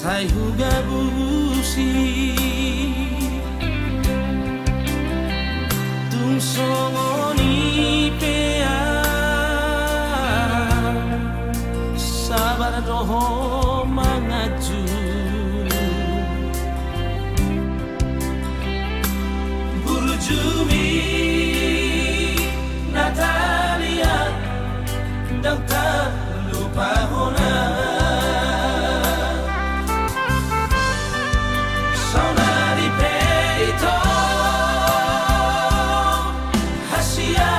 sai huga busi tung songoni pea sabar doho mangaju burjumi Natalia dan tak lupa hona saudari peito hasia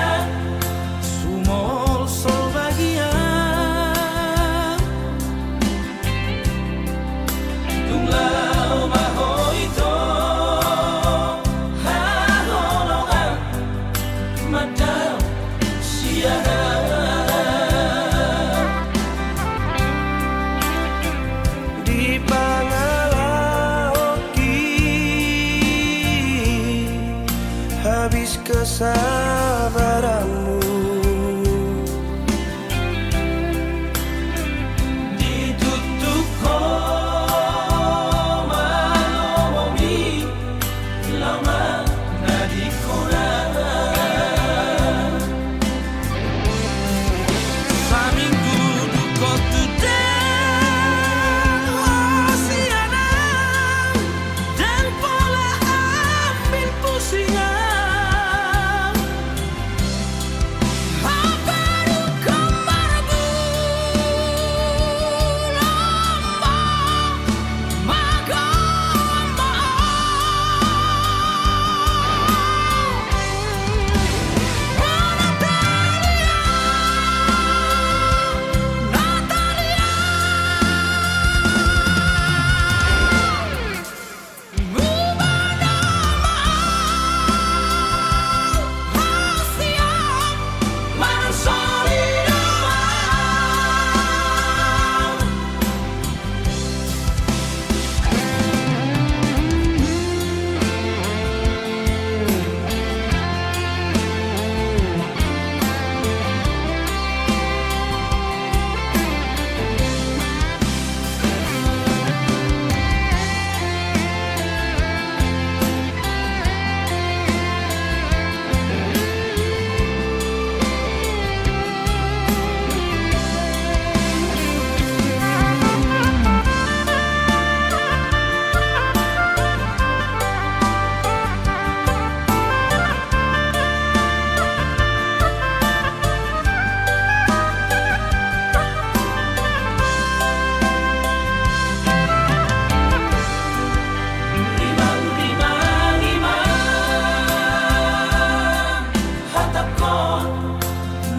sumol sol bagia tunglau mahoito haholongan madam siana di Pangalaoki habis kesabaranmu ditutup koma lomomi lama nadikona saminggu dukot dan wasiana dan pola ambil pusingan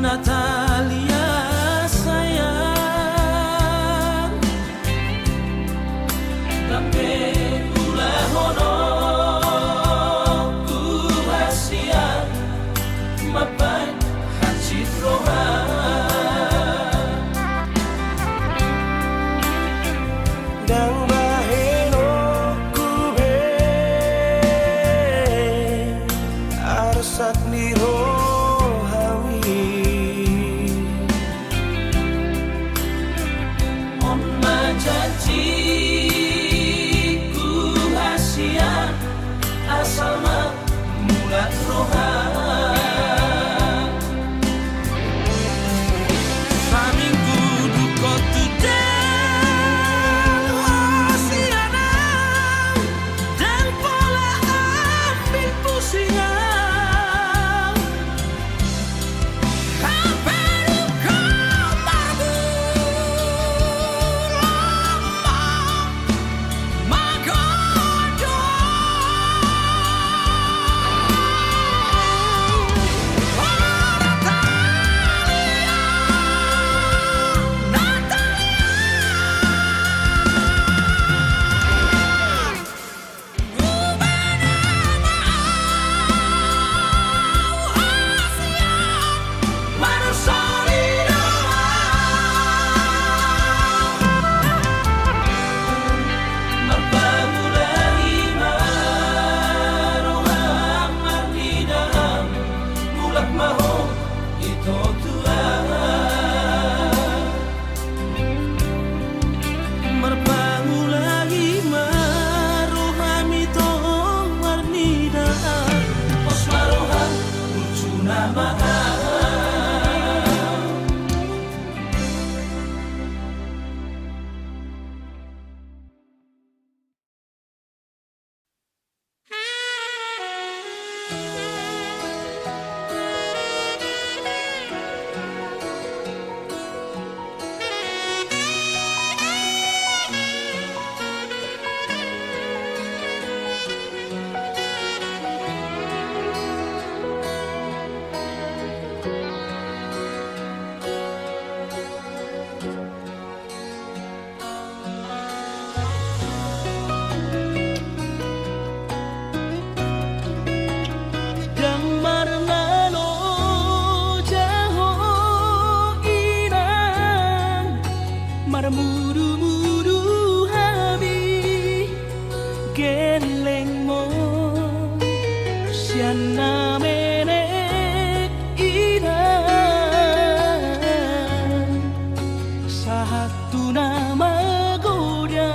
Natalia sayang tapi ulah hono ku rahasia mapai hacit roha dan baheno ku be arsak niro janji ku hasia asal mulat roha saminggu dukot dan wasiana dan pola ambil pusingan geleng mo siya na menek inang satu nama goda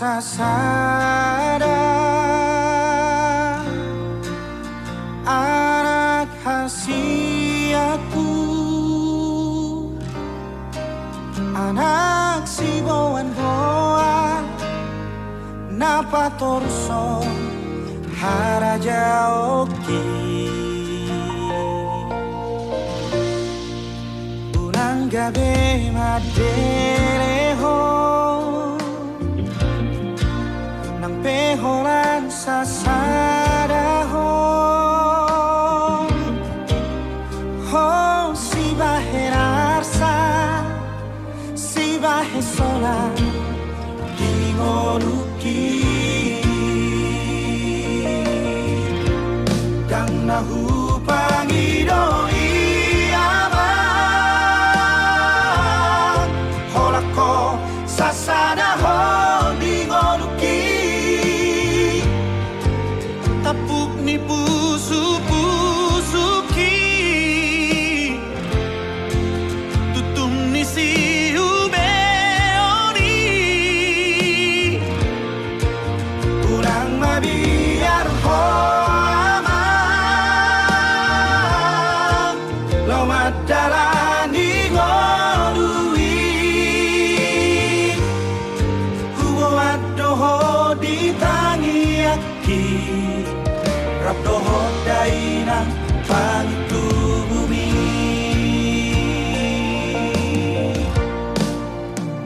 Sasada anak hasiaku, anak si boan napa torso haraja oki unang gabi madereho nang peholan sasada ho hupang idoi amang holako sasana holding onuki tapuk ni pusu-pusuki tutum ni siubeoni urang mabiar ho amang lomat dalani ngodui hubo adoho ditangiaki rabdoho dainang pangitu bumi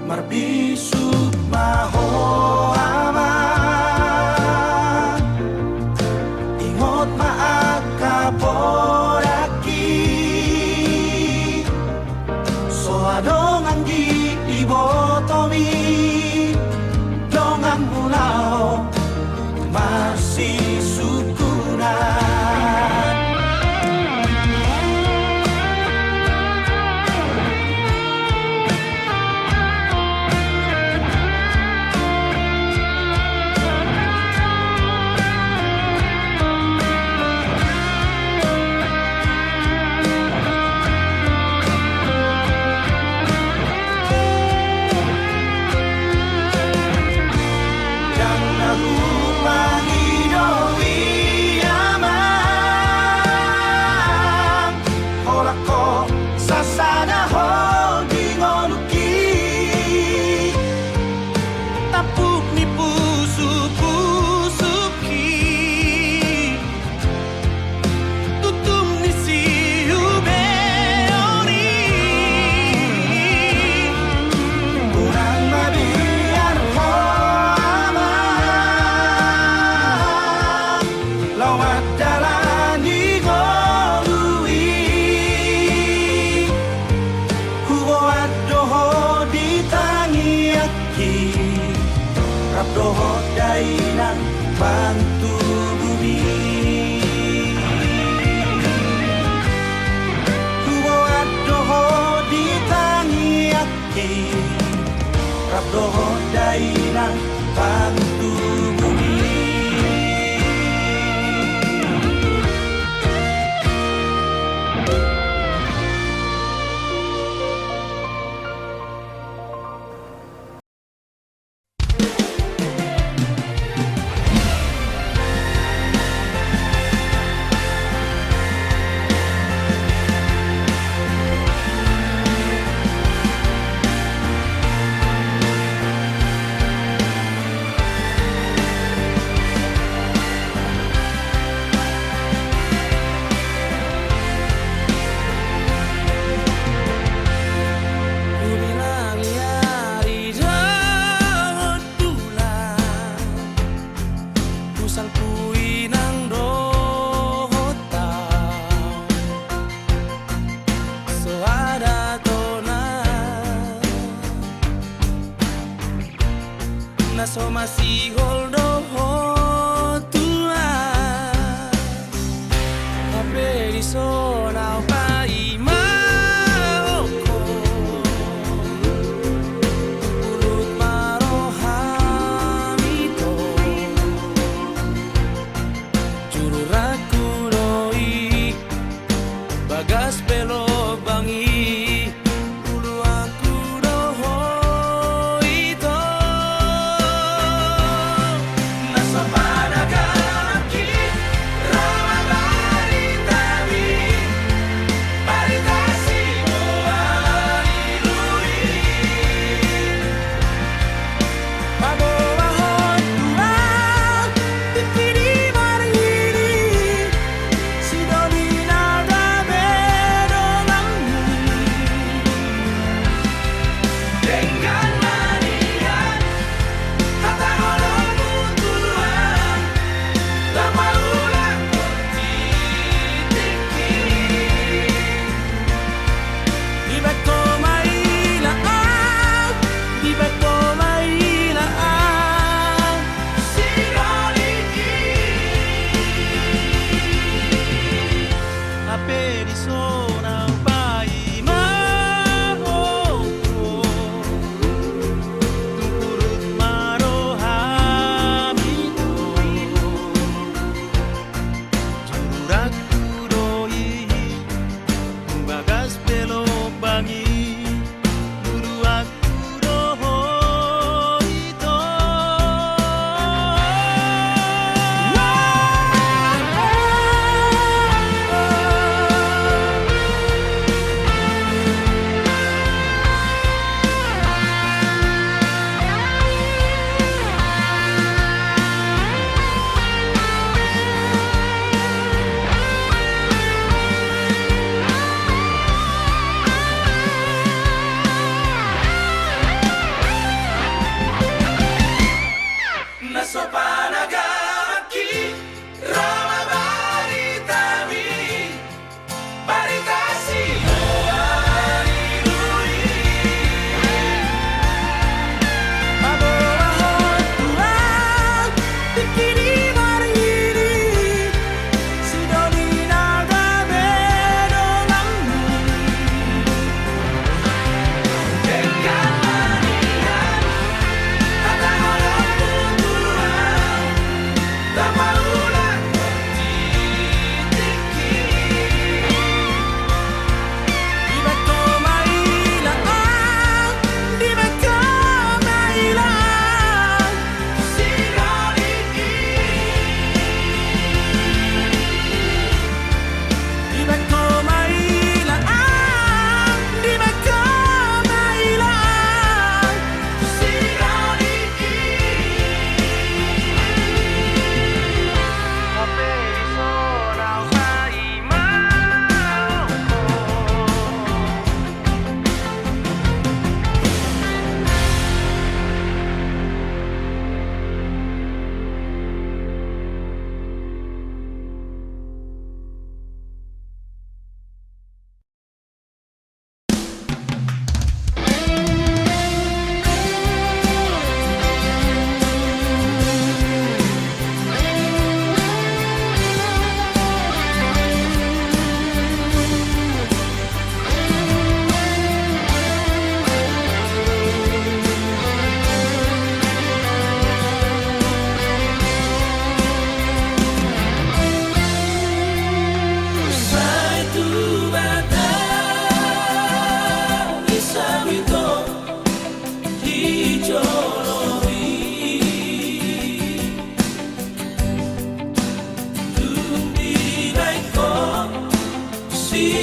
marbisut maho amang ingot maakaporaki so adong anggi ibotomi dongang mulao masih sukunan Jangan lupa idoi amang holako sasana holding onuki tapuk ni pusu-pusuki tutum ni siubeoni urang mabiar ho amang lawat dalani golui hubo adoho ditangiaki rabdoho dainang bantu bumi hubo adoho ditangiaki rabdoho dainang bantu bumi so masih holdo tua tapi di sonau pai maoko ulut marohamito juru raku doi bagas belok bangi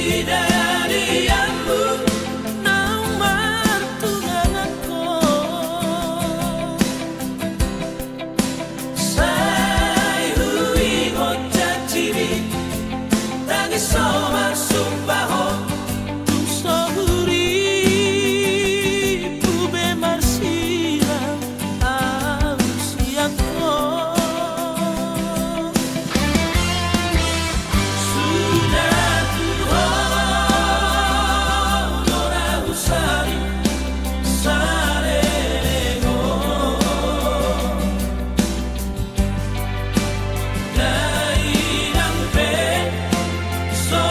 bidadarianmu nomor tunanganku. Sai hui hoja cibi tangi somar sumbaho tum sohuri pube marsila ausiako. Sudah Tuhan ora usari sarego dairang pe so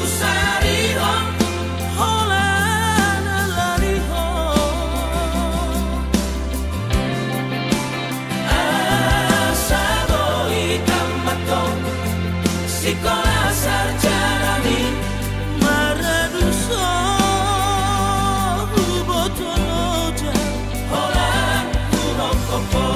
usari hong holana lari hong asado hitam matong sekolah sarjana maraduso botoloja holan kurokopo.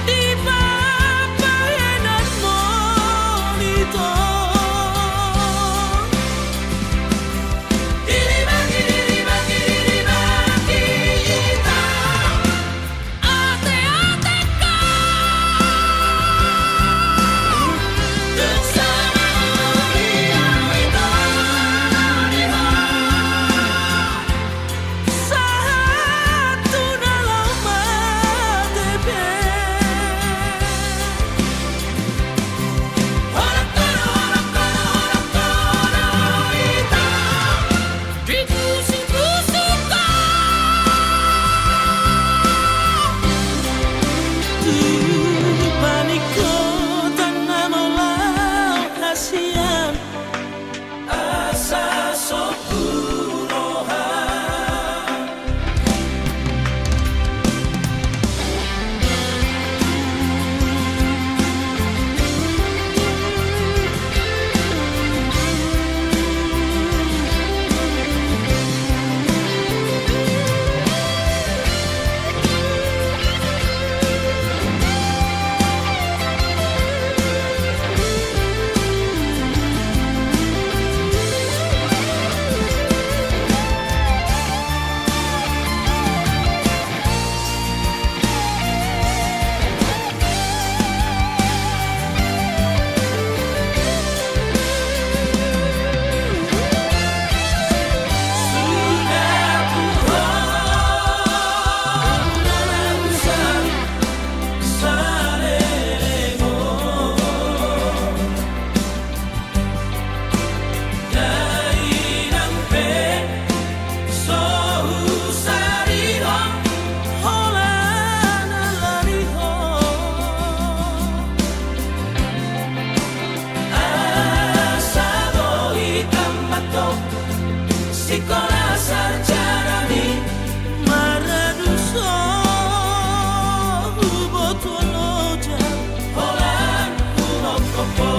Di papayanan monito diribaki kita ate-ateka tung sama uliang itu nariho satu dalam matebe orang-orang kita dikusik-kusikkan paniko tanah molau kasihan asa sopurohan. Sudah Tuhan ora usari sarego dairang pe so usari hong holana lari hong asado hitam matong sekolah sarjana maraduso botoloja holan kurokopo.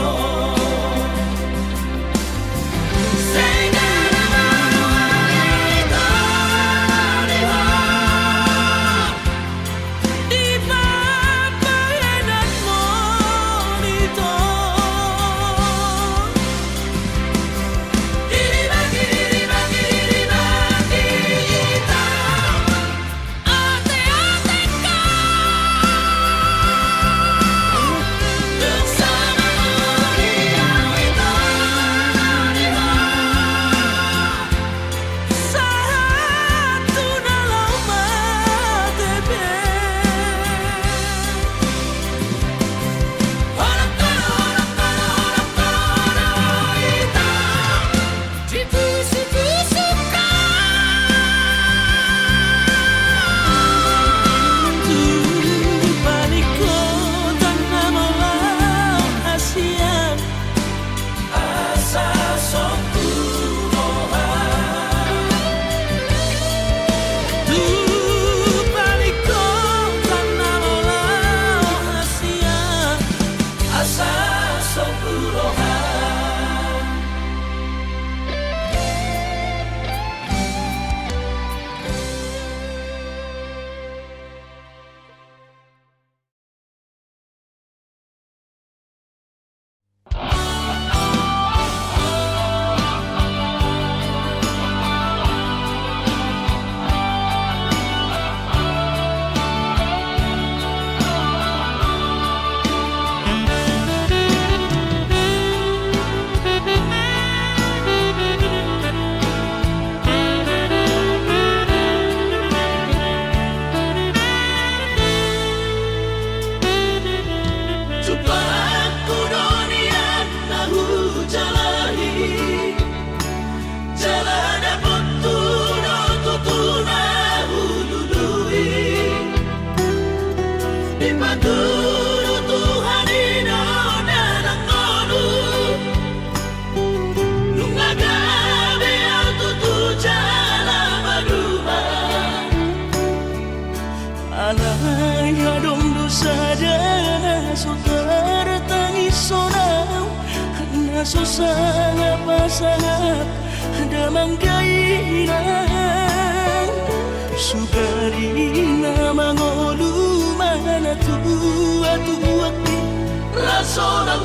Di papayanan monito diribaki susah pasangan damang gairang sugarina mangolu mana tua-tua raso ng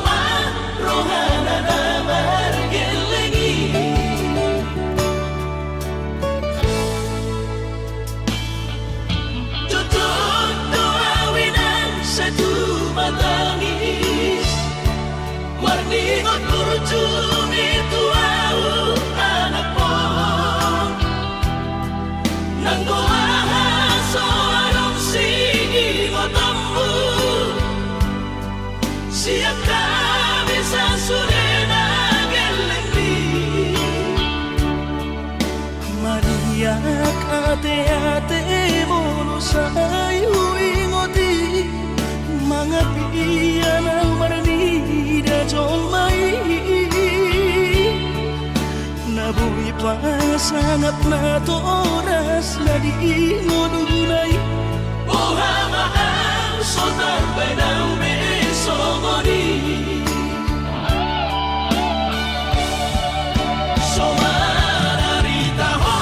rohana na margelengi tutut doawinan sa tumatangis warningot kurutumi tuau anak mo nang goahan so anong sige mo tambo siap kami sa surena gelengli Mariak ate-ate mo sa'yo ingoti mga piyan ang maranida jong may nabuhi pa sangat na to oras na di mo dunay buhamaan sotar pa na umesomoni somararita ho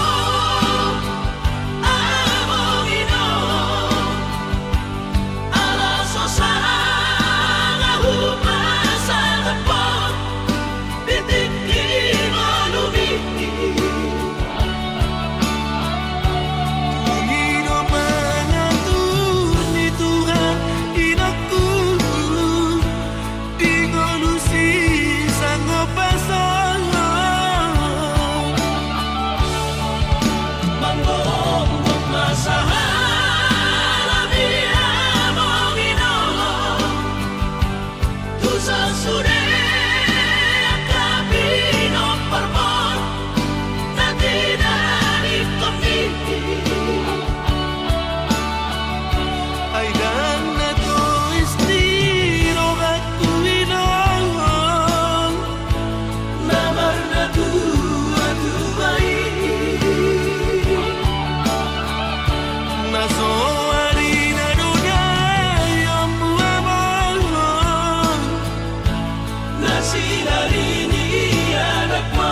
among ino alaso sa nga humasan po titik mo lumiti Pangino mga ni Tuhan inaku di ngolusi sang pasangan manggong masahan abi among ino tu sa sure akabino parmon na dinarip kami ay dan na to estiro at tuwinangan namar na tuwa-tuway naso harina dunay ang buwaman na sinarini anak mo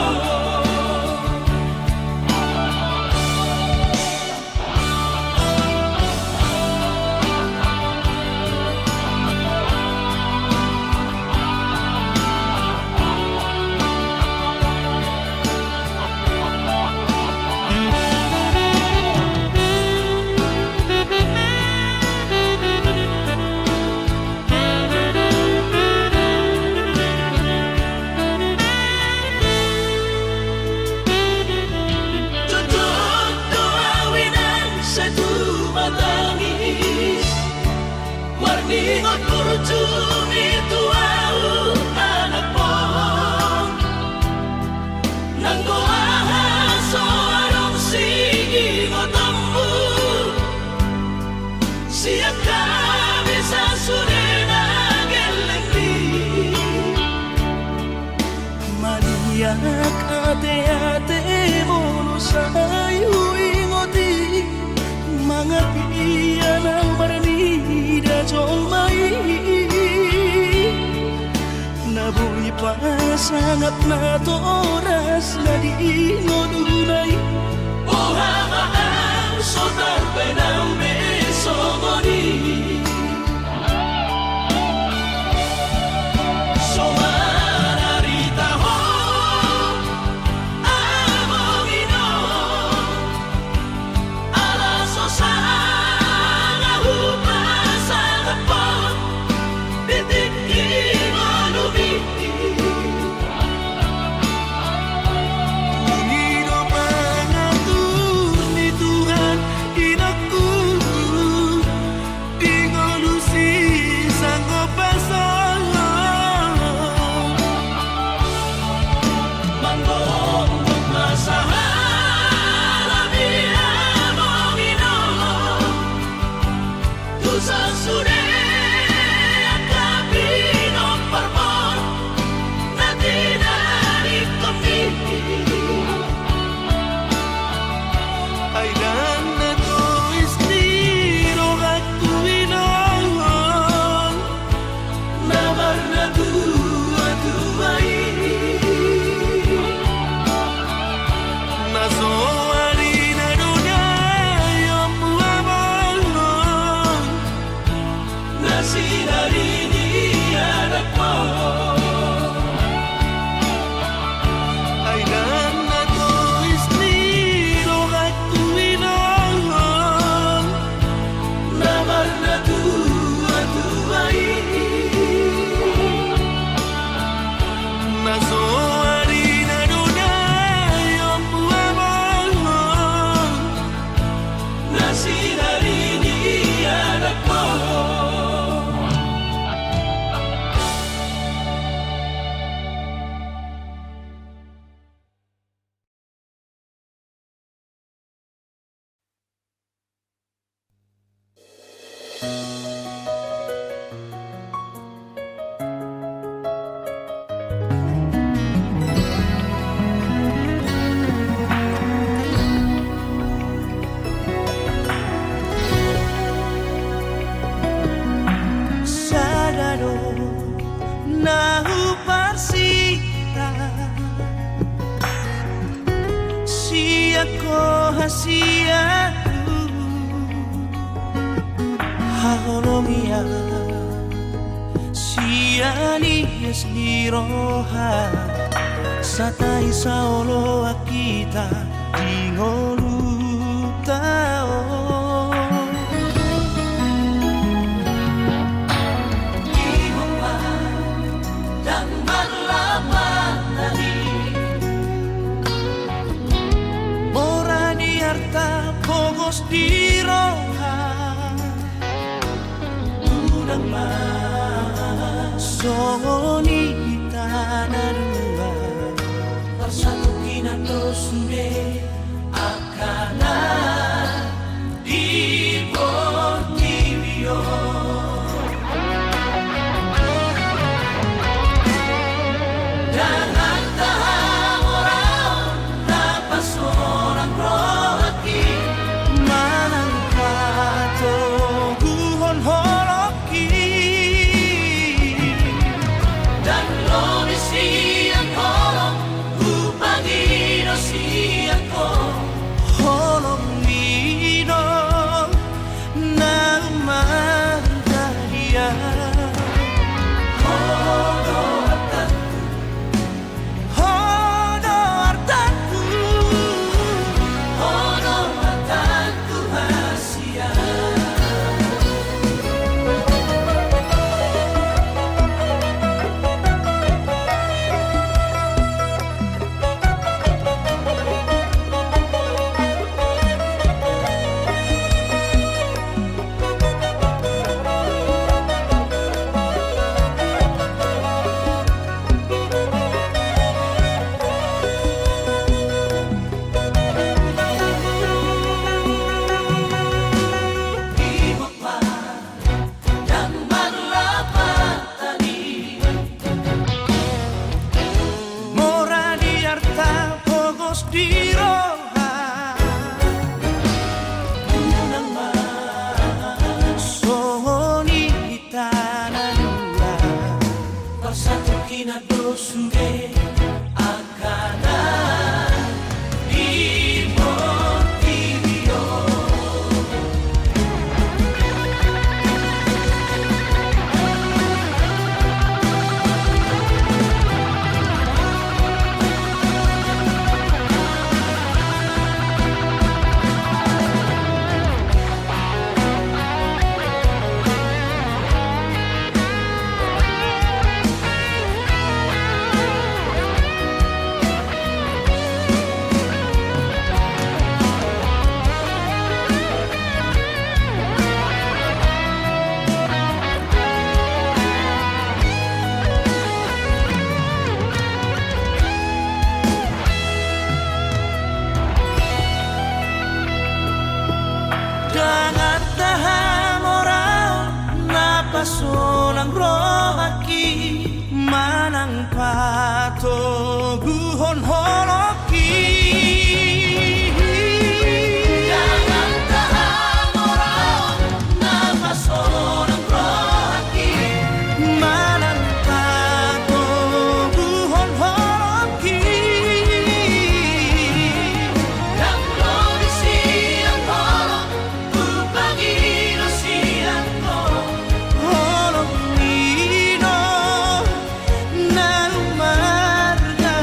tutut doawinan sa tumatangis warningot kurutumi tuau anak mo nang goahan so anong sige mo tambo siap kami sa surena gelengli Maniak ate-ate mo sa'yo ingoti mga piyan ang maranida jong may nabuhi pa sangat na to oras na di mo dunay buhamaan sotar pa na umesomoni somararita ho among ino alaso sa nga humasan po titik mo lumiti Sadado nahu parsita siako hasiaku haholomia siani esliroha satai saolo akita dingolutao Pogos di roha udang mas soni tanah dua bersatu kinato sude akana di Portivio jangan tahan orang dapat seorang roh di roha unang masoni tanah dua bersatu kinato sude akana di Portivio jangan tahan orang napa solang rohaki manang pato guhon holoki jangan tahan orang napa solang rohaki manang pato guhon holoki yang kondisi yang tolong Holong nino na umarga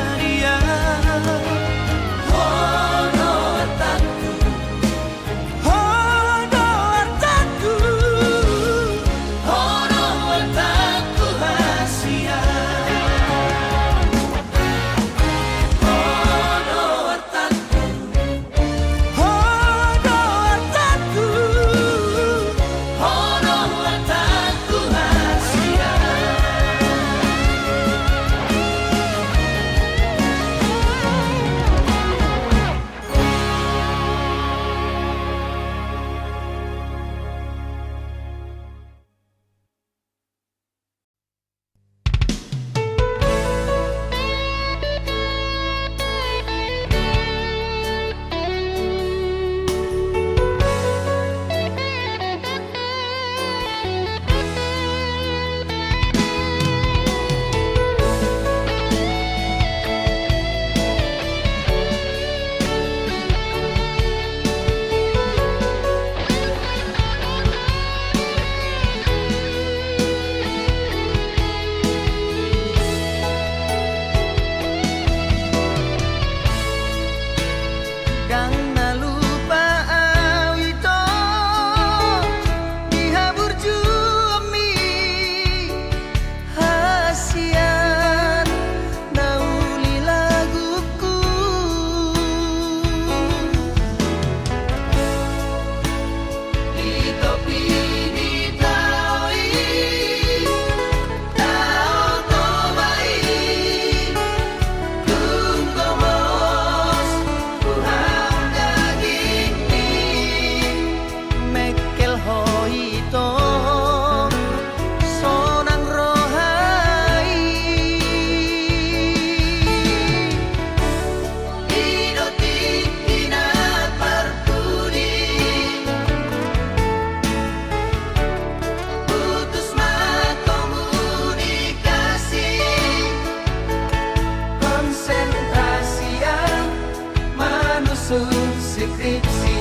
skripsi.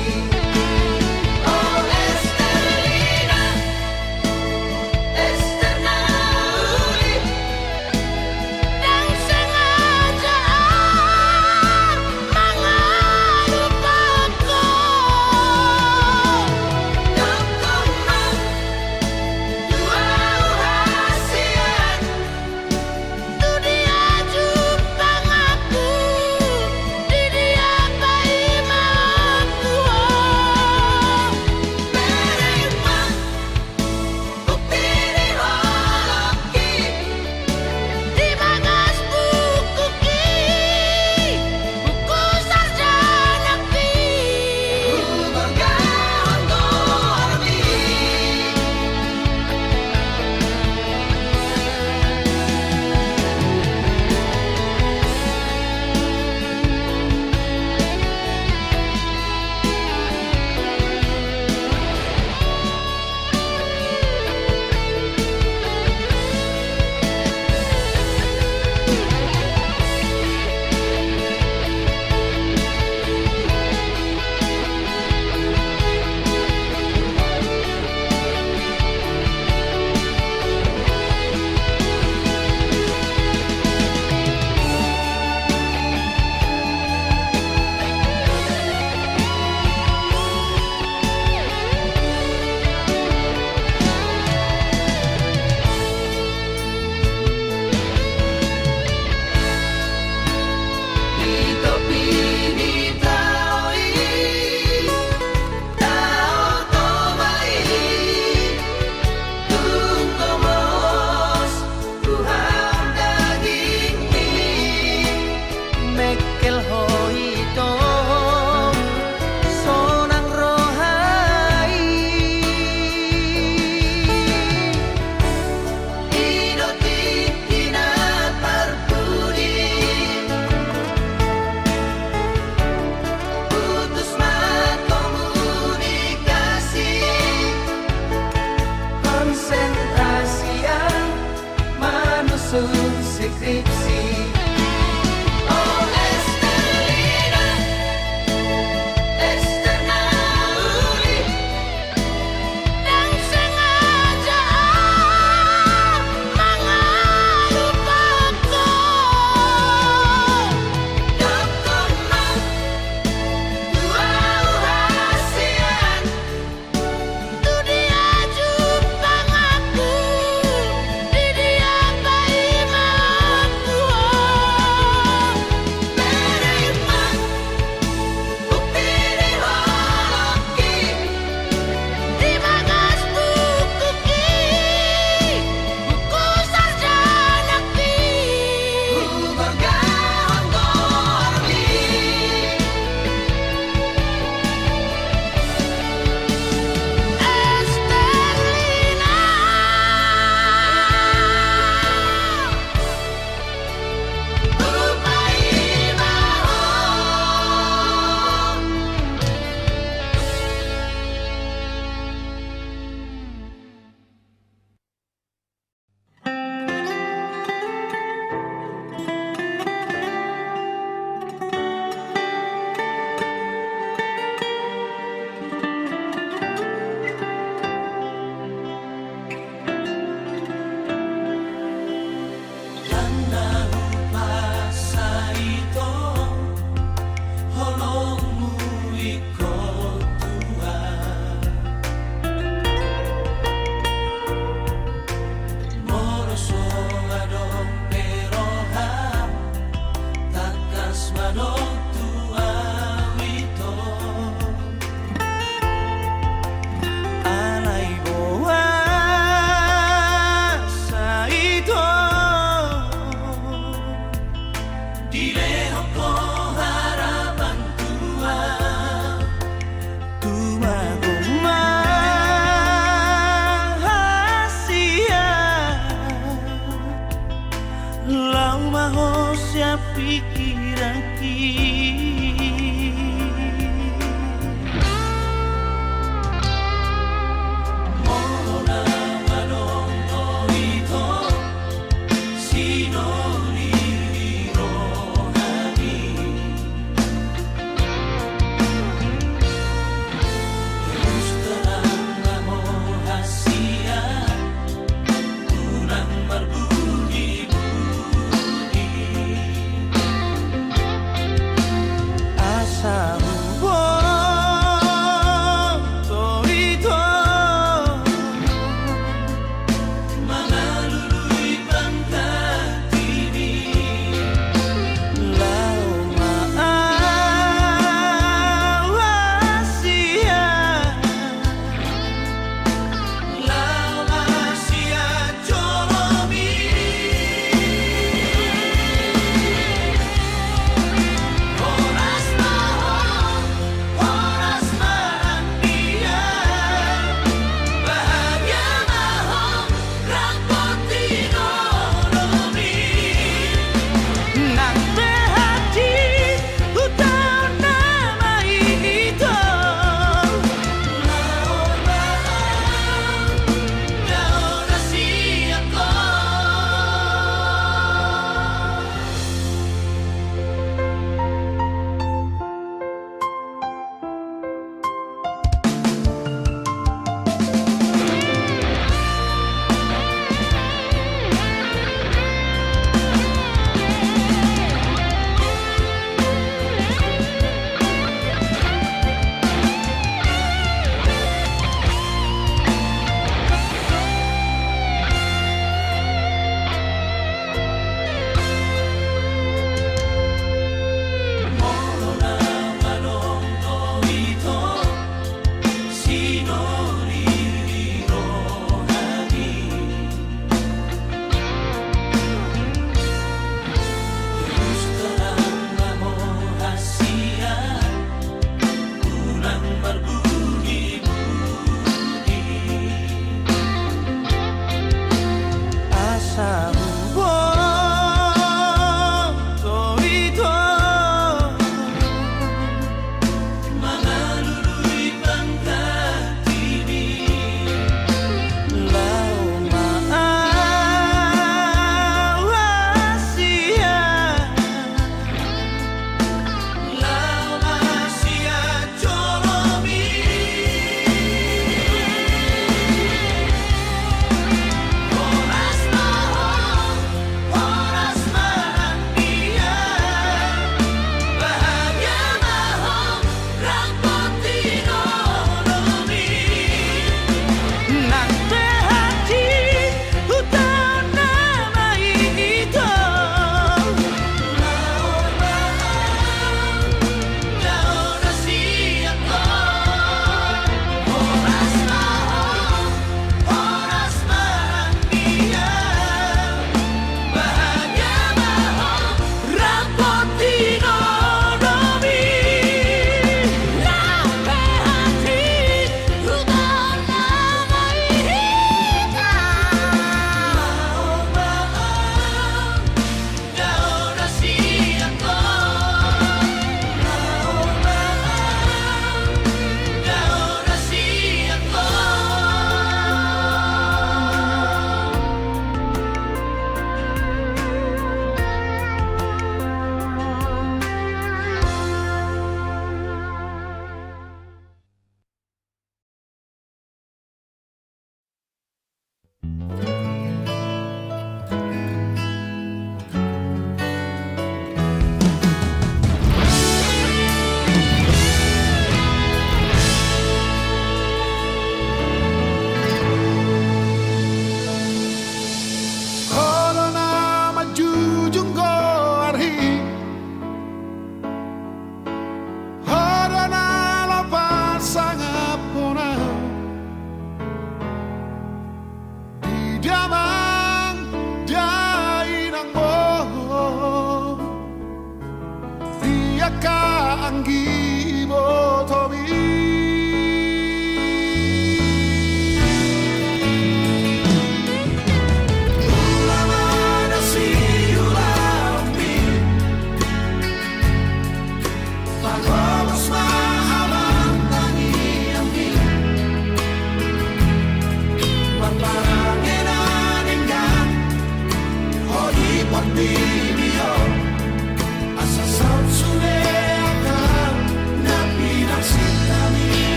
Oh Esterina, Esterna uli, Dan sengaja mengalupaku. Dokomang dua hasian. Tu dia jumpa aku, di dia bayi mampu.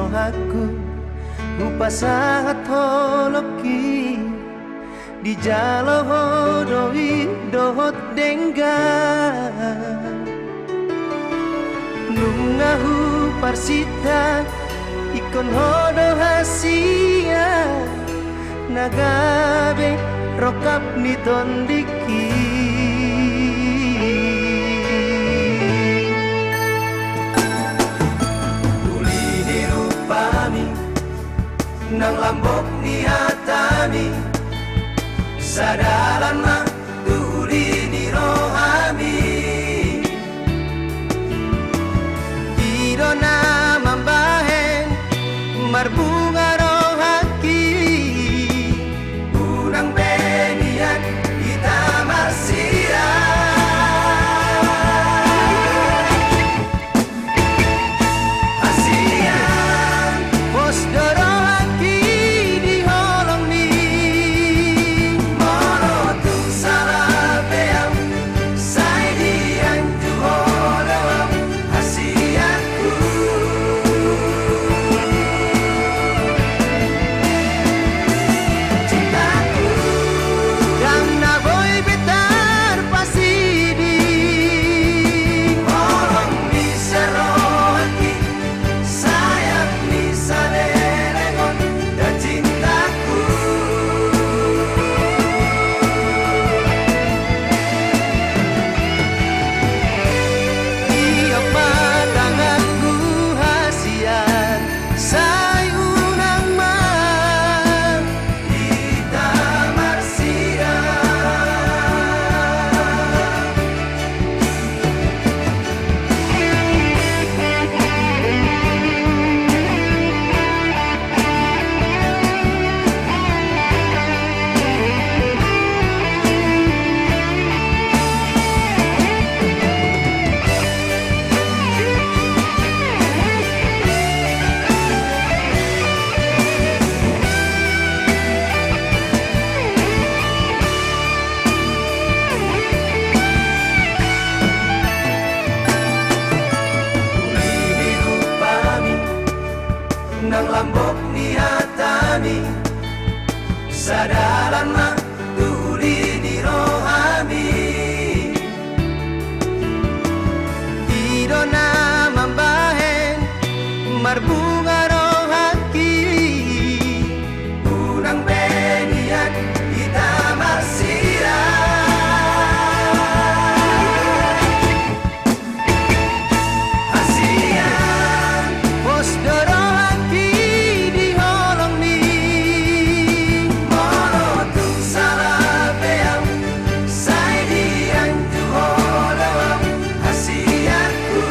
rohaku upasangat holoki di jalo hodoi dohot dengga nungahu parsita ikon hodo hasia nagabe rokap ni tondiki uli di rupami nang lambok ni hatami sadalan mah uli ni rohami idona mambahen marbunga rohaki unang benian kita masira asian pos dorohaki di holong ni morotung salah beam sai dian tu holong asianku cintaku yang naboy betar pasidi holong bisa rohaki sayang bisa lelengon dan cintaku iya padanganku hasian sayunang man kita marsira uli rupami nang lambok ni hatami sadalan mah uli ni rohami idona mambahen marbunga rohaki unang benian kita masira asian pos dorohaki di holong ni morotung salah beam sai dian tu holong asianku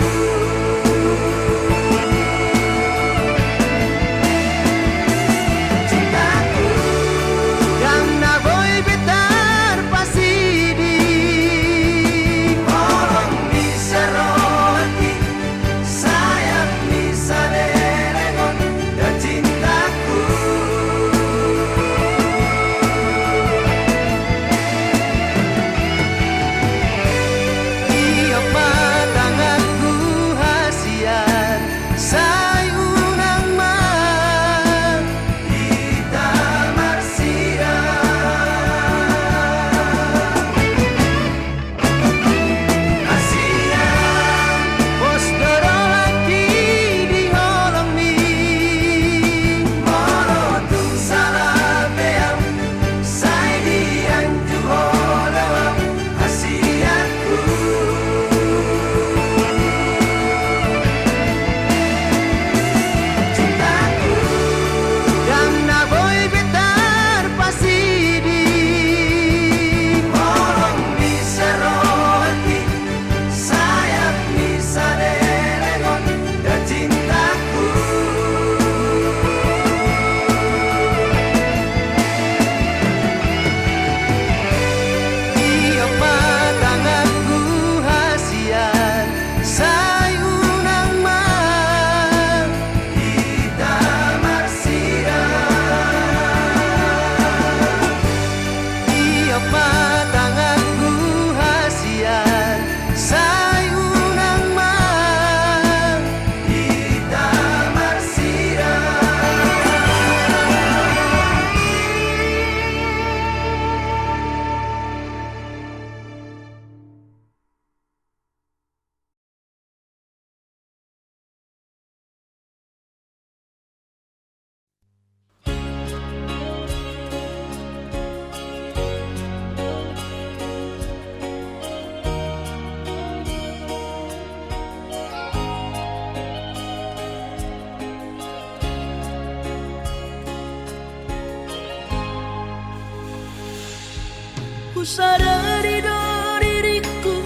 Ku sadari do diriku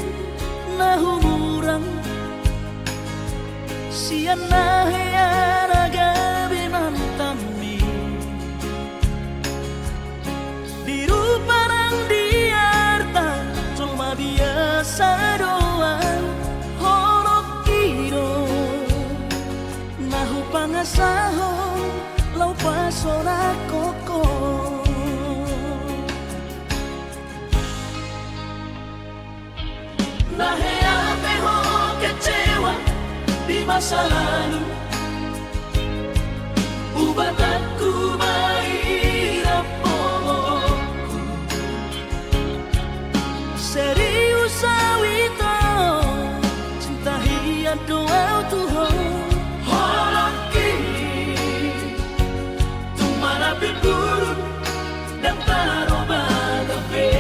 na humurang sian na heyana gabi nantami biru parang diarta cuma biasa doang horok kiro nahu pangasahon lau pasora koko Naheape ho kecewa di masa lalu Ubatanku mahirap pomoku Serius awito cinta hiat doa Tuhan Holoki Tumara pipurut dan taroba kafe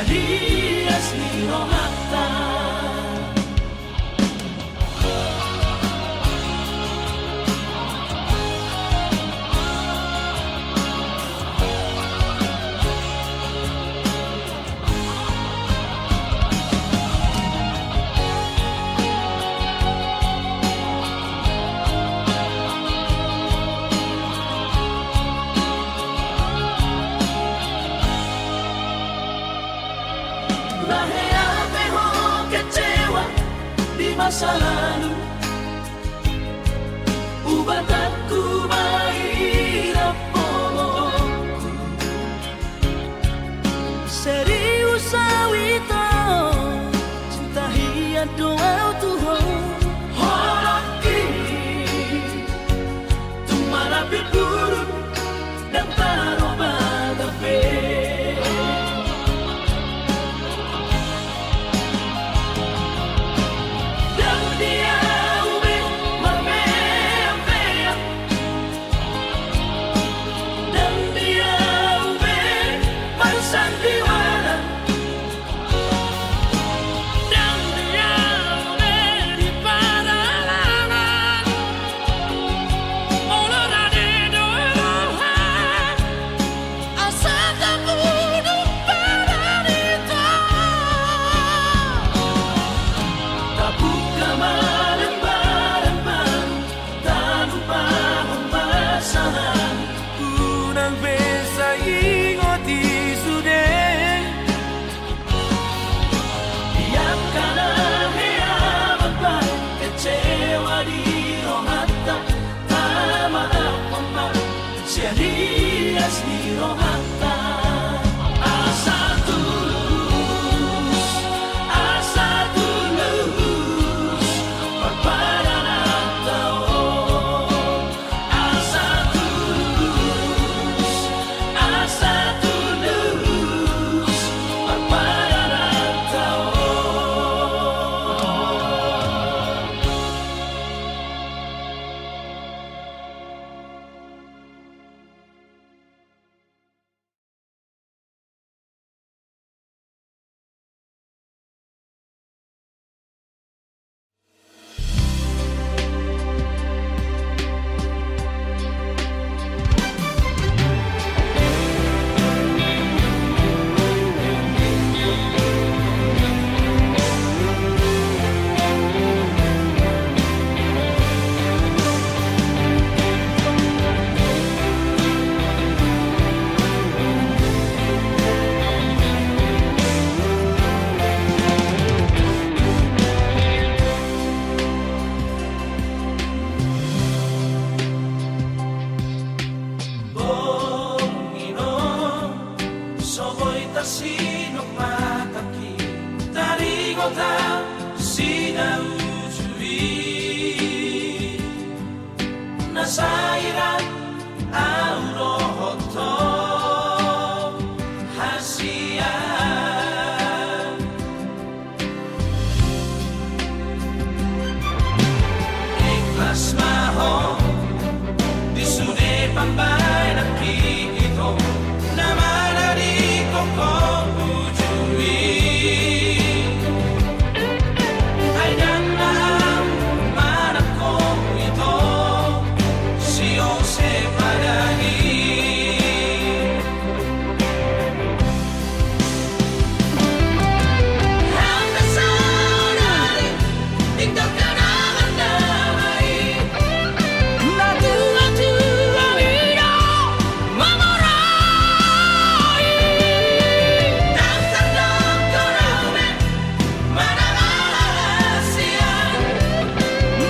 Dias ni rohata Naheape ho kecewa di masa lalu Ubatanku mahirap pomoku Serius awito cinta hiat doa Tuhan Holoki Tumara pipurut dan taroba kafe dia Nasairan Aurohoto Hasia Ikhlas maho Disude pambay nakikito Naman ari ko ujui Ay dan na ang manak ko ito Si Jose Padani Ang nasanay Tinggal ka naman damay Natua-tua vida memorai Ang tandang ko namin Manangalasiyan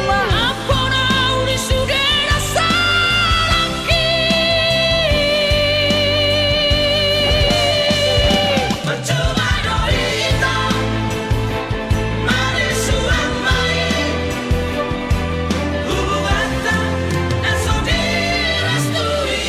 Maafkan uli sudah salahki Percuma doita Marisuan mai Hubungan tak Naso direstui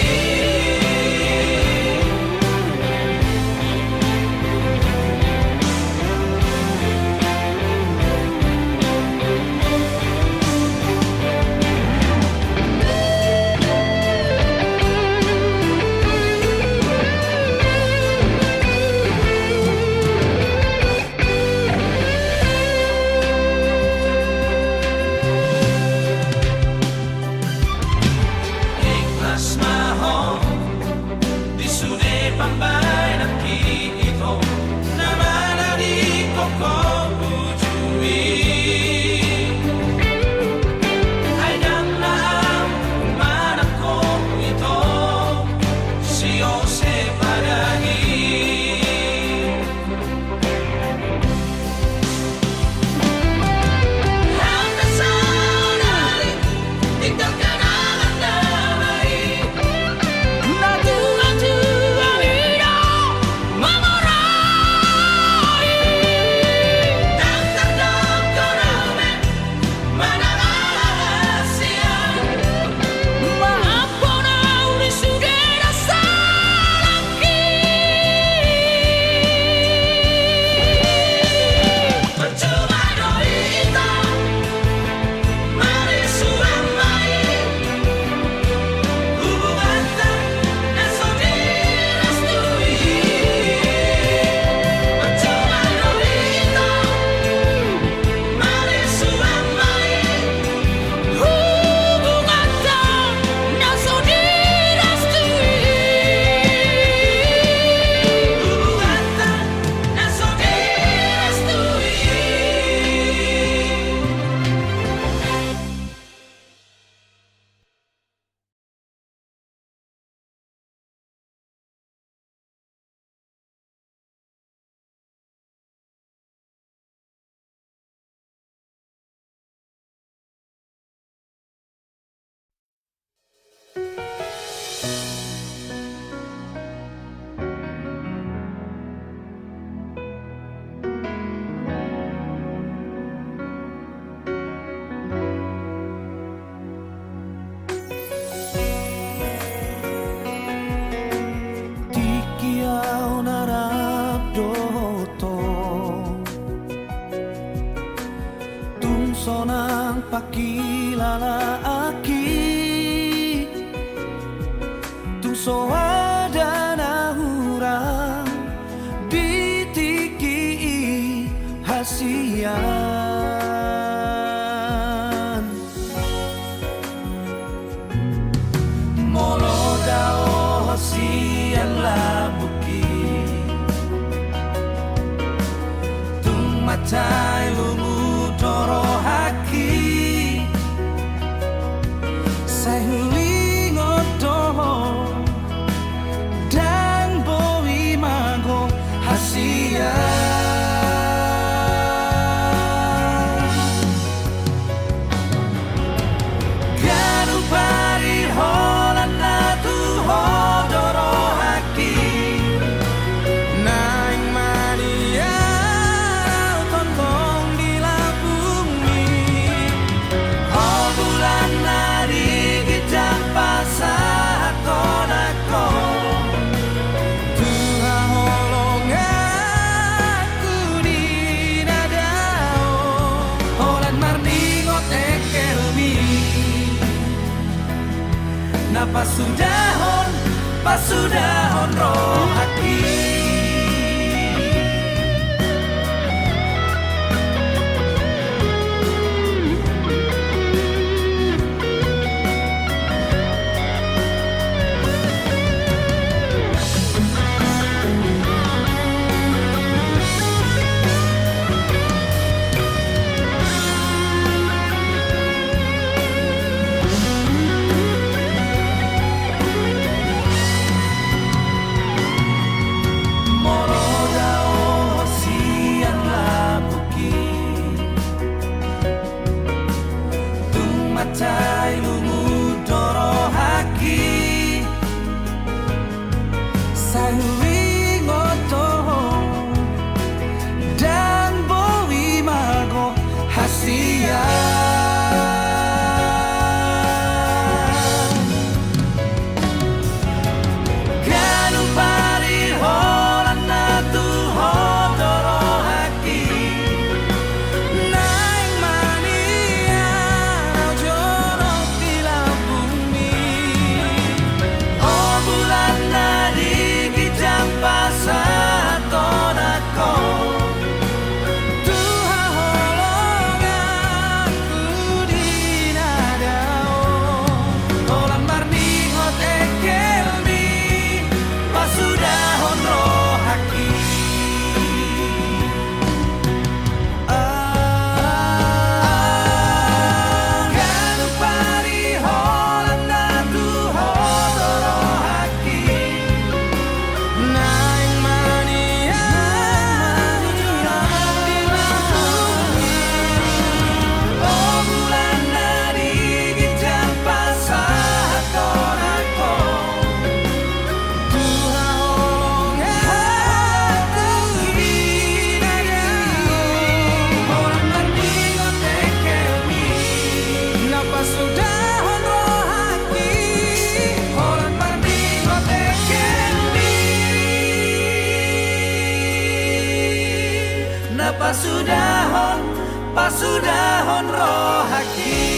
Ikhlas maho Disude pambay nakikito Naman ari ko ujui Ay dan na ang manak ko ito Si Jose Padani Ang nasanay Tinggal ka naman damay Natua-tua vida memorai Ang tandang ko namin Manangalasiyan Maafkan uli sudah salahki Percuma doita Marisuan mai Hubungan tak Naso direstui Percuma doita Marisuan mai Hubungan tak naso direstui Hubungan tak Naso direstui Tikiau narap doto Tungsonang pakilala aki Tungso ada nahurang Ditiki hasian Molo dao hasian labuki Tung matai lungu toro haki Sehuli ngodoh Dan boi mago hasian Ganu pari holan natu hodoro haki Naing mania tontong di labumi Oh bulan nari kita na pasudahon rohaki. Pasudahon rohaki.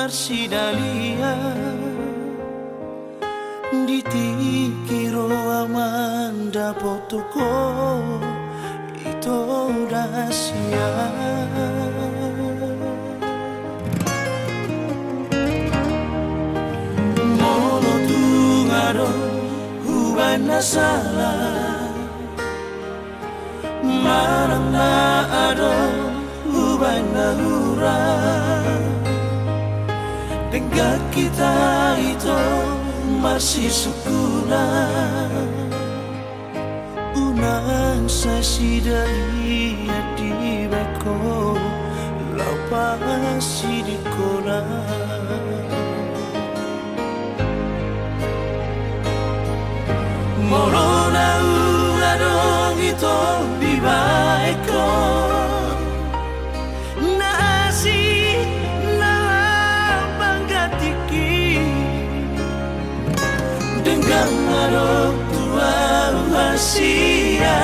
Marsidalia ditikiro amanda potoko ito dasia molo tungaro hubana salah marang na ado hubana hurang Dengar kita itu masih sukuna Unang sasi dari di beko Lapasi di kona Morona uladong itu di beko Nasi Dengan marok tua rahasia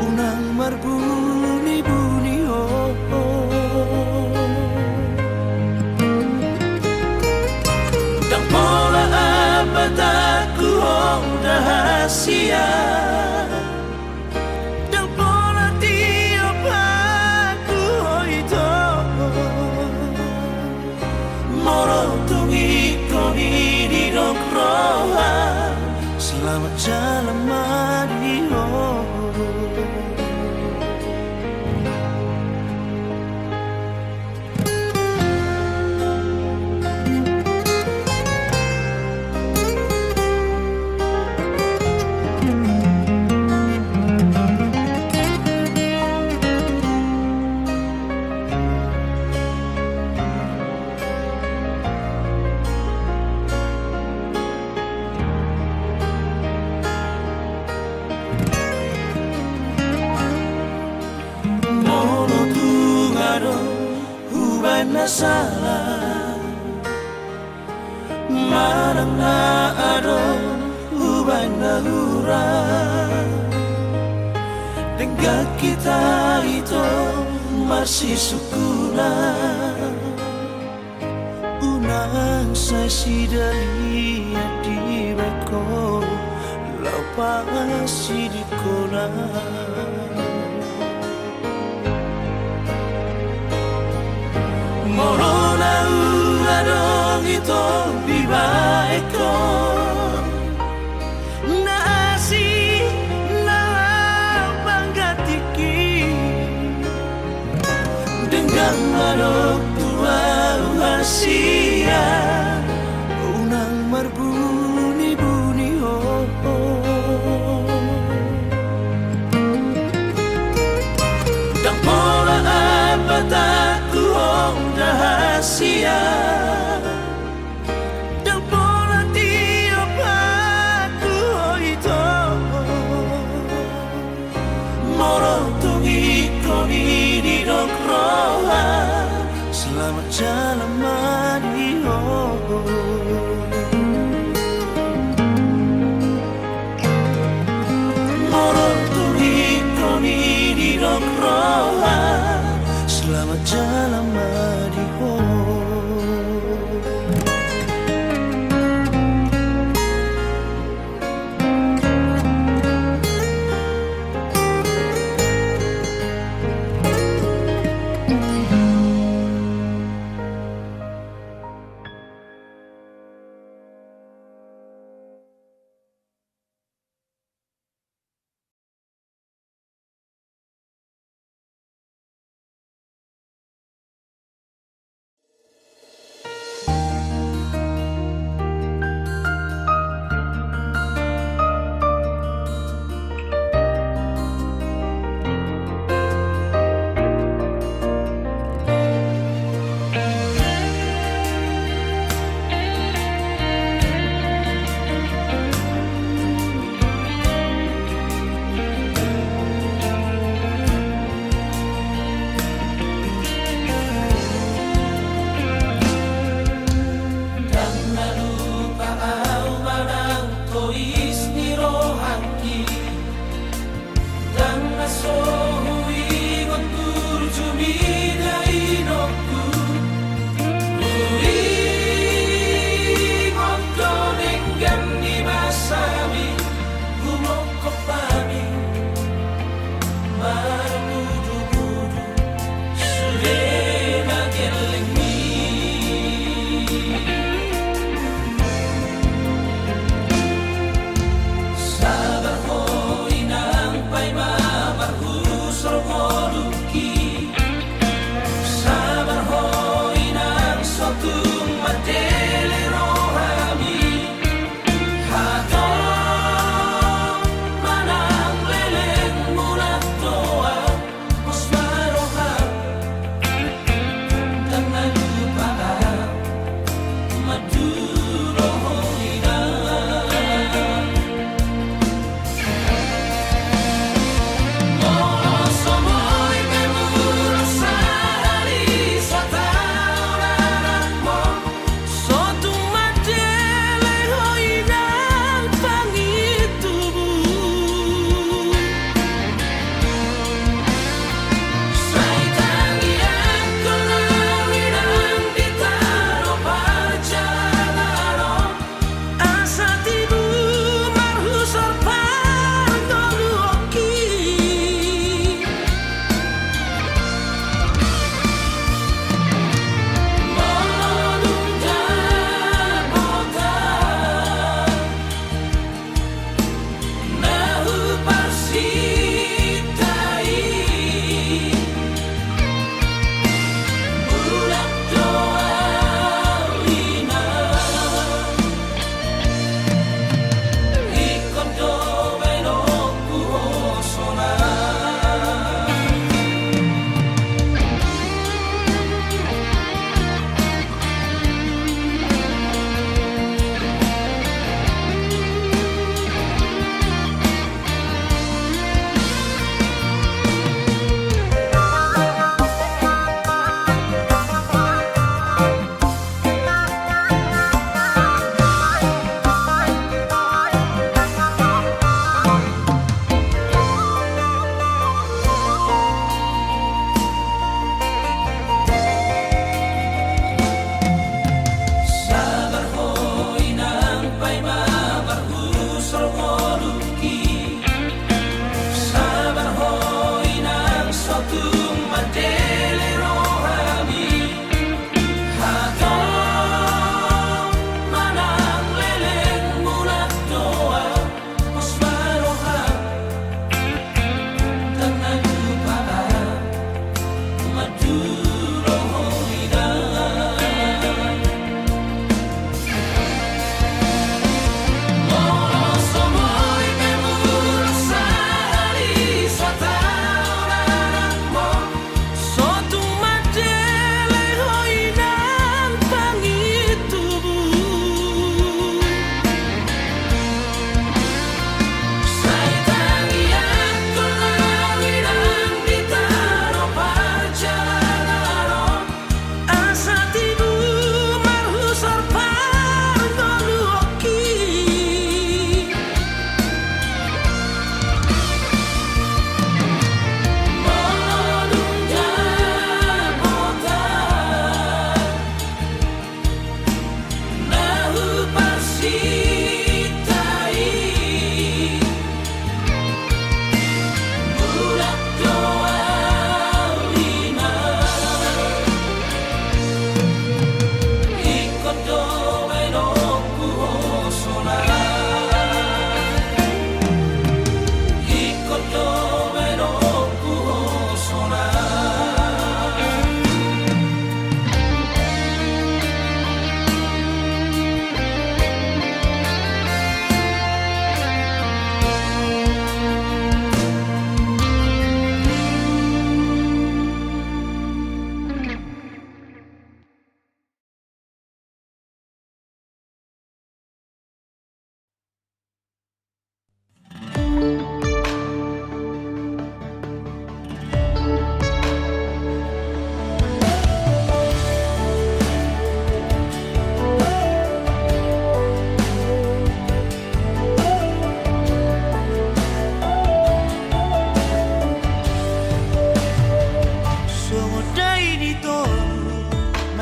unang marbuni-buni Dan pola abad aku rahasia Dan pola tiap aku itu Morotungi koni di roha Selamat jalan Mario Salah marang na ado ubay na hura Dengan kita itu masih sukulan Unang saya sidali di beko Lapas di kolam Morona uladong ito bibaiko Naasi na banggatiki Dengan marok tua rahasia Unang marbuni-buni Dan pola abad aku rahasia Dan pola tiap aku itu Morotungi koni di roha Selamat jalan Mario Morotungi koni di roha Selamat jalan Mario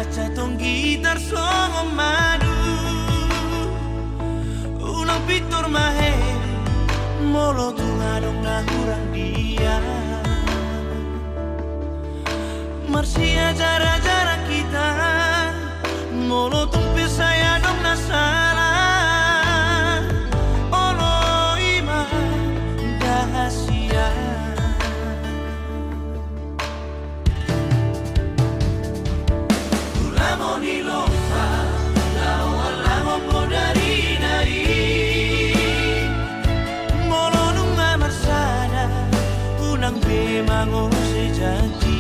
Maca tong gitar songo madu Unang pitor mahe Molo tungadong nahurang dia Marsia jara-jara kita Molo tumpi saya dong nasalah Olo ima dahasia Ulamo ni lompa Lao alamo po dari nai Molo nung marsada Unang bemango sejati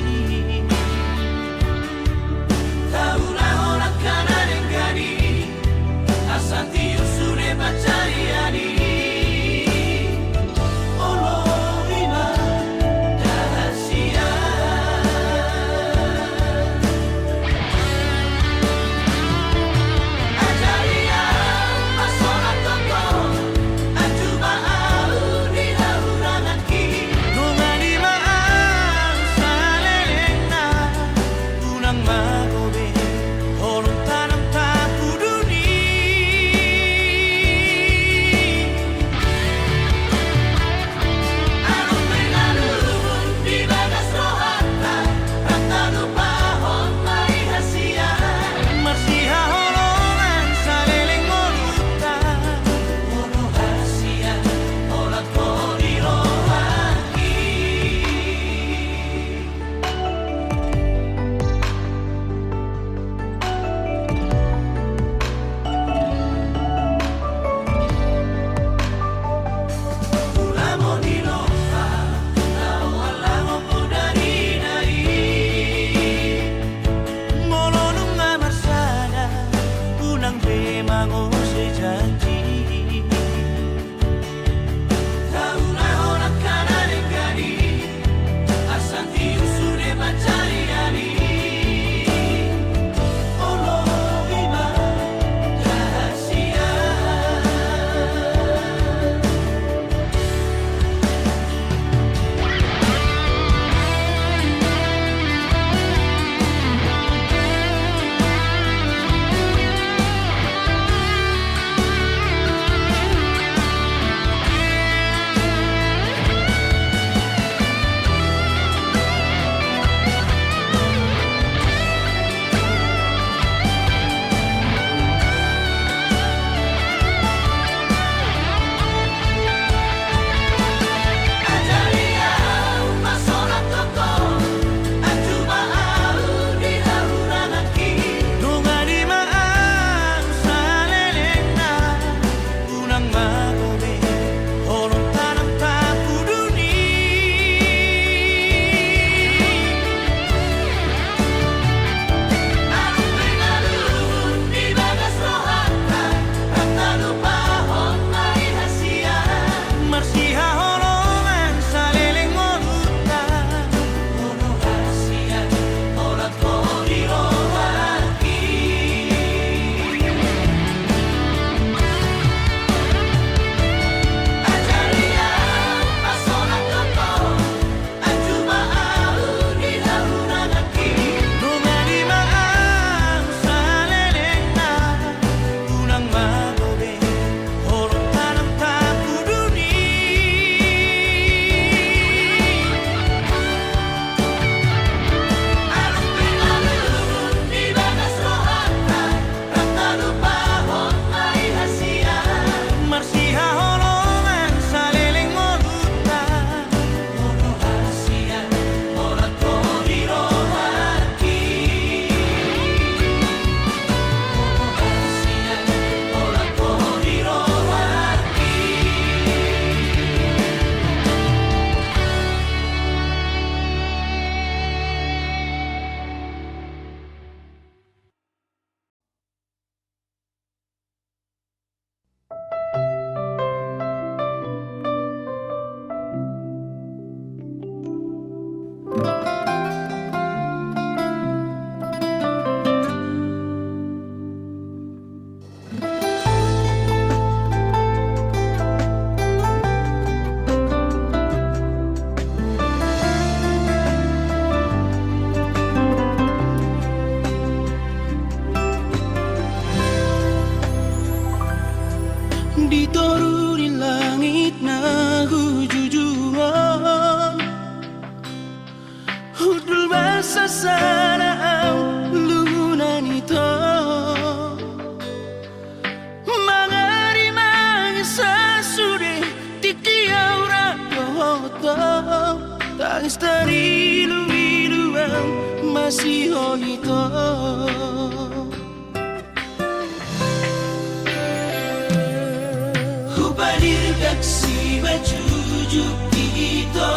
tujuh kita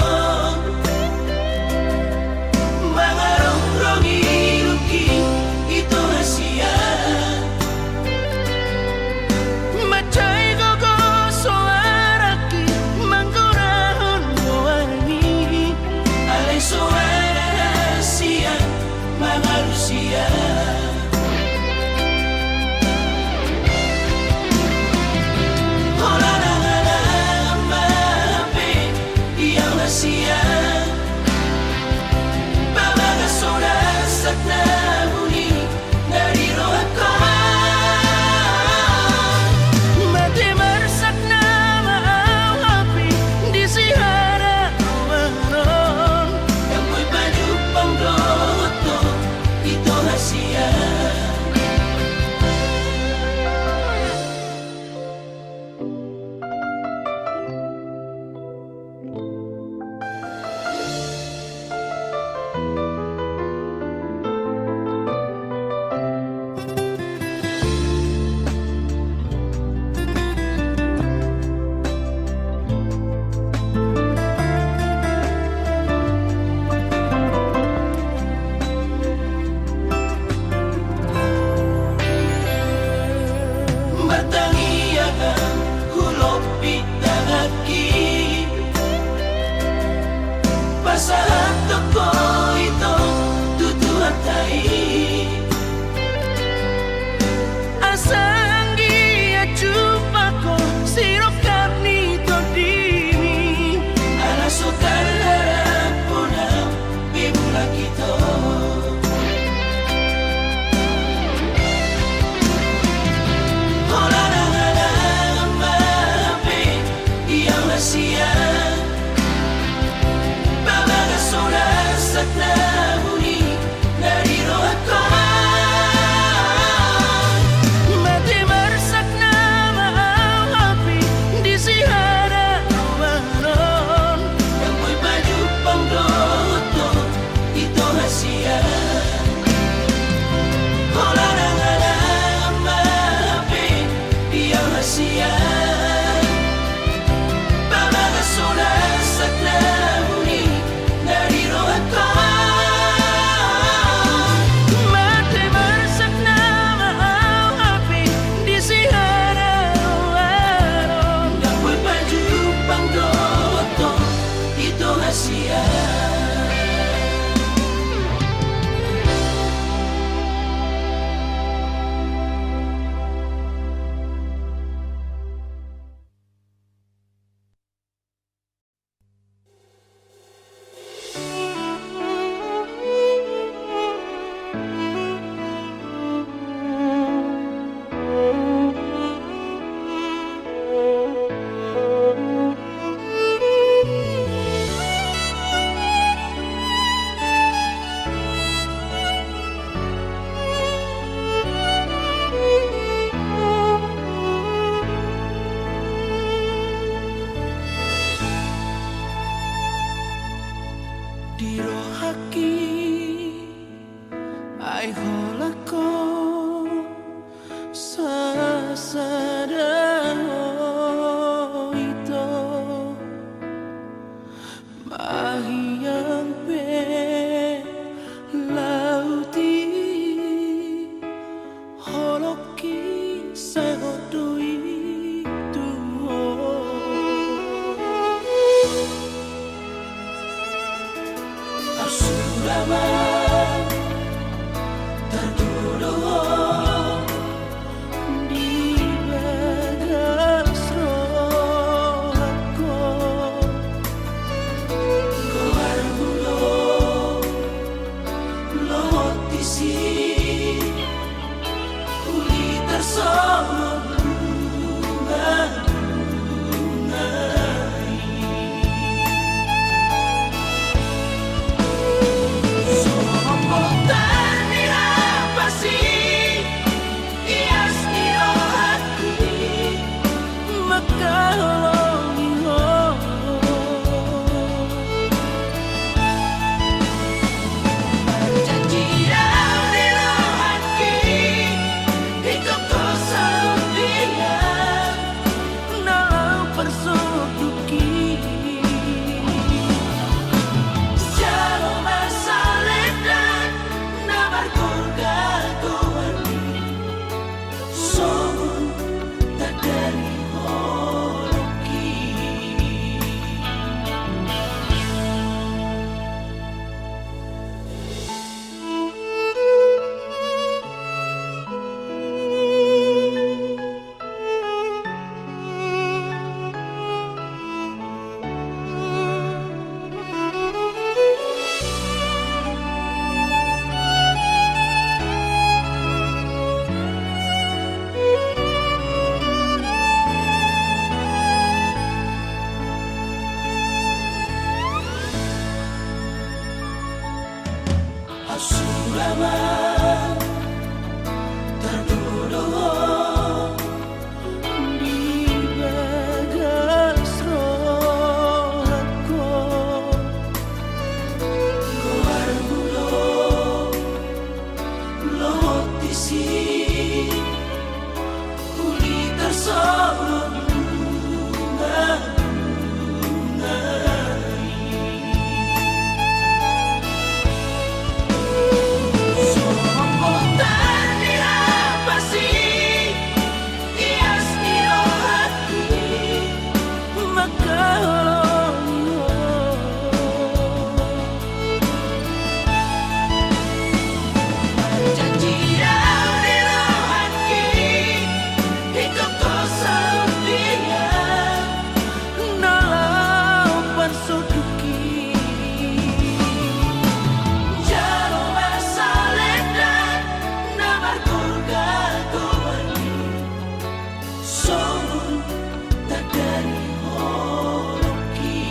mengarungi ruki itu rahasia macai gogo suaraki manggurahun wangi alai suara rahasia manusia sia babaga sorasak na muli dari rohaka mati marsak na maawapi di sihara waron yang mo'y panupang doto ito rahasia pasahat ko ito tutuhatay asanggi at chupa ko sirokap nito dini alasokal harap po na bibulak ito wala na nga lang mahapin iyang nasiya sorasak na muli nariro ako mati marsak na maawapi di sihara waron yang mo'y panupang doto ito rahasia wala na nga lang mahapin iyang rahasia babaga sorasak na dirohaki ay holako sasadaho ito mahiyang pe lauti holoki sagodo itu Asurama tertuduh sisi Kuli tersorong bunga-bunga Sumputan dirapasi Ias niro hati Maka Janji niro hati Hidup kau sendirian nalau persuduki Jaro masalah dan Namar kurga kawani Somun tak dari holoki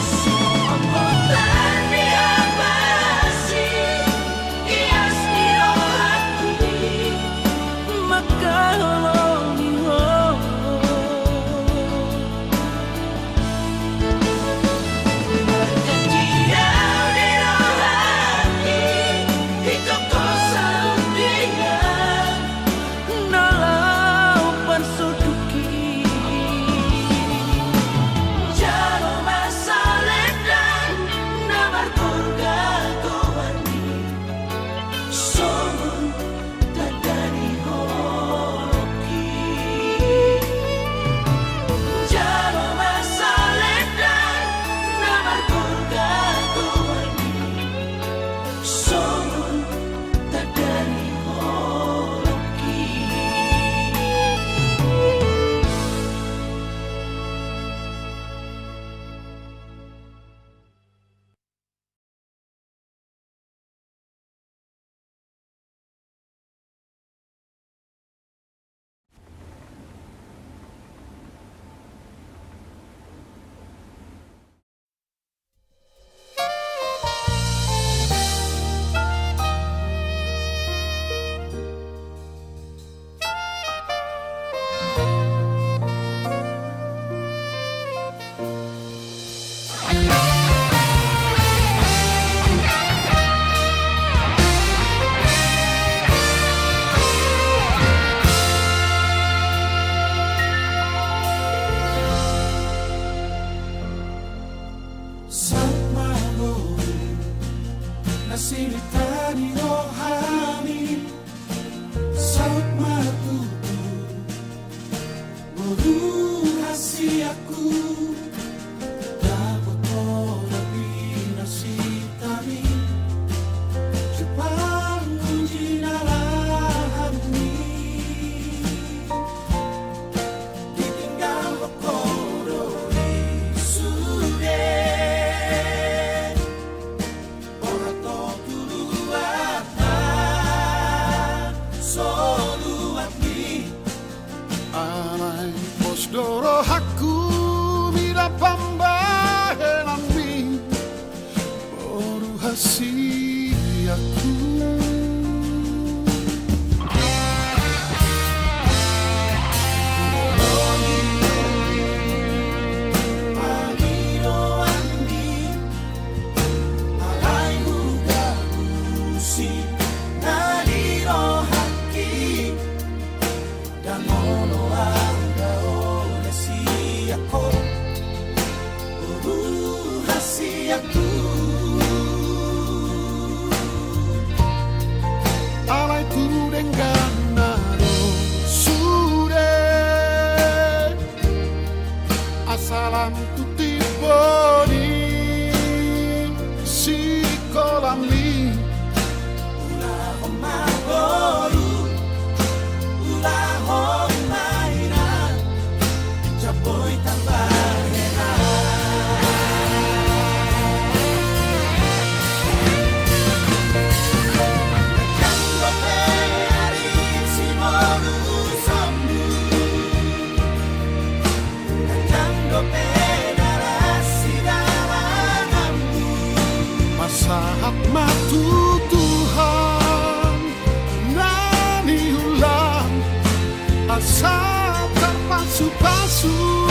Sumputan diabasi Ias niro hati Maka Janji niro hati Hidup kau sendirian nalau persuduki Jaro masalah dan Namar kurga kawani Somun tak dari holoki Jaro masalah dan Namar kurga kawani Somun tak dari holoki Sama bolu nasilitani rohani Saut matutu Bolu hasiaku Dapat lebih nasitani Jepang jinalahani Ditinggal okoro isude Orato tuluata soluati Alay posdoro haku mira pambahenami Boru hasiaku Pagiro andi Alay huga usi Nadiro haki Dan mono anda olesi ako hasi aku Alay tu denganaro sure Asalam tu tiboni si kolami Ulah omagoru Ulah omaira Jaboy tambahena Jango peari si moru sambu Jango pedarasi dalanambu Masahat matu Tuhan Nani ulang Asa terpasu-pasu